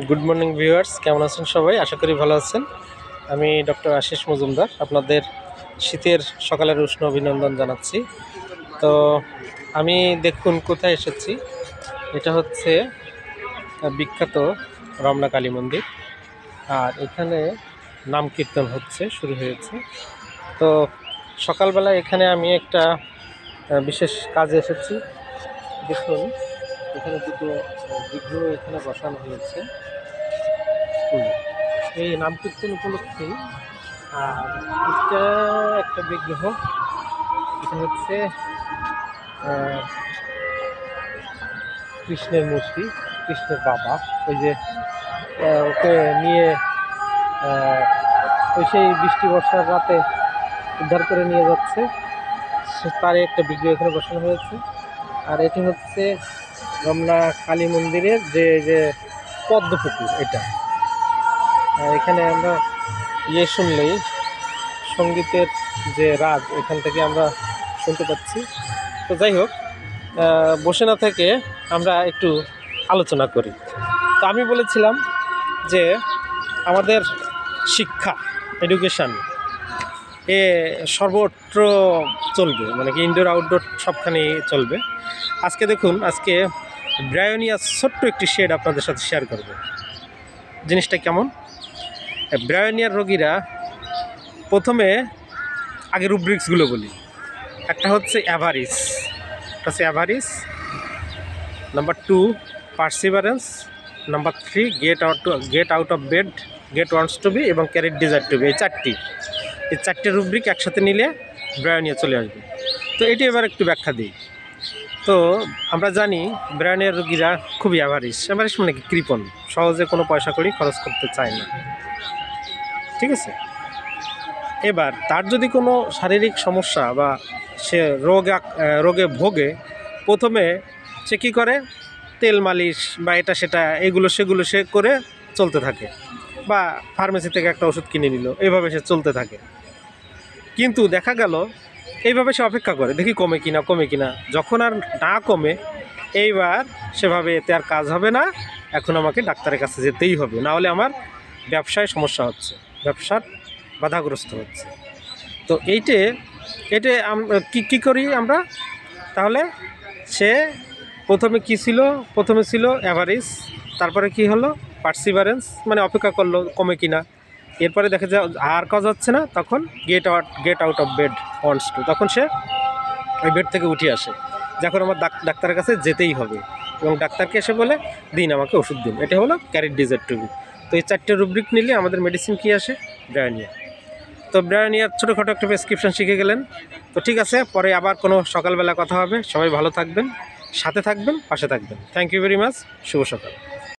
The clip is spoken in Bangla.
গুড মর্নিং ভিউয়ার্স, কেমন আছেন সবাই? আশা করি ভালো আছেন। আমি ডক্টর আশিস মজুমদার আপনাদের শীতের সকালের উষ্ণ অভিনন্দন জানাচ্ছি। তো আমি দেখুন কোথায় এসেছি। এটা হচ্ছে বিখ্যাত রমনা কালী মন্দির, আর এখানে নাম কীর্তন শুরু হয়েছে। তো সকালবেলা এখানে আমি একটা বিশেষ কাজে এসেছি। দেখুন এখানে দুটো বিগ্রহ এখানে বসানো হয়েছে। এই নাম কীর্তন উপলক্ষে আর এটা একটা বিগ্রহ, এটা হচ্ছে কৃষ্ণের মূর্তি, কৃষ্ণের বাবা। ওই যে ওকে নিয়ে ওই সেই বৃষ্টি বর্ষার রাতে উদ্ধার করে নিয়ে যাচ্ছে, তার একটা বিগ্রহ এখানে বসানো হয়েছে। আর এটি হচ্ছে রমনা কালী মন্দিরের যে পদ্মপুকুর। এটা এখানে আমরা শুনলেই সঙ্গীতের যে রাগ এখান থেকে আমরা শুনতে পাচ্ছি। তো যাই হোক, বসে না থেকে আমরা একটু আলোচনা করি। তো আমি বলেছিলাম যে আমাদের শিক্ষা, এডুকেশান সর্বত্র চলবে, মানে কি ইনডোর আউটডোর সবখানেই চলবে। আজকে দেখুন, আজকে ব্রায়োনিয়া ছোট্ট একটি শেড আপনাদের সাথে শেয়ার করব। জিনিসটা কেমন? ব্রায়োনিয়ার রোগীরা প্রথমে আগে রুব্রিক্সগুলো বলি। একটা হচ্ছে avarice, number 2 perseverance, number 3 get out of bed, get wants to be এবং ক্যারিড ডিজায়ার টু বি। এই চারটে রুব্রিক একসাথে নিলে ব্রায়োনিয়া চলে আসবে। তো এটি এবার একটু ব্যাখ্যা দিই। তো আমরা জানি ব্রায়োনিয়ার রোগীরা খুবই অ্যাভারিস মানে কি কৃপণ, সহজে কোনো পয়সা কড়ি খরচ করতে চায় না, ঠিক আছে? এবার তার যদি কোনো শারীরিক সমস্যা বা সে রোগে ভোগে, প্রথমে সে কী করে? তেল মালিশ বা এটা সেটা এগুলো সেগুলো সে করে চলতে থাকে, বা ফার্মেসি থেকে একটা ওষুধ কিনে নিল, এইভাবে সে চলতে থাকে। কিন্তু দেখা গেল এইভাবে সে অপেক্ষা করে, দেখি কমে কিনা। যখন আর না কমে, এইবার সেভাবে এতে আর কাজ হবে না, এখন আমাকে ডাক্তারের কাছে যেতেই হবে, না হলে আমার ব্যবসায় সমস্যা হচ্ছে, ব্যবসার বাধাগ্রস্ত হচ্ছে। তো এইটে আমরা কী করি আমরা তাহলে? সে প্রথমে ছিল অ্যাভারেজ, তারপরে কি হলো পার্সিভারেন্স, মানে অপেক্ষা করলো কমে কিনা। এরপরে দেখা যায় আর কাজ হচ্ছে না, তখন gate out of bed wants to, তখন সে ওই বেড থেকে উঠে আসে, যখন আমার ডাক্তারের কাছে যেতেই হবে, এবং ডাক্তারকে এসে বলে দিন আমাকে ওষুধ দিন। এটা হলো ক্যারিড ডিজায়ার টু বি। তো এই চারটে রুব্রিক নিলে আমাদের মেডিসিন কী আসে? ব্রায়োনিয়া। তো ব্রায়োনিয়ার ছোটোখাটো একটা প্রেসক্রিপশন শিখে গেলেন। তো ঠিক আছে, পরে আবার কোনো সকালবেলা কথা হবে। সবাই ভালো থাকবেন, সাথে থাকবেন, পাশে থাকবেন। Thank you very much. শুভ সকাল।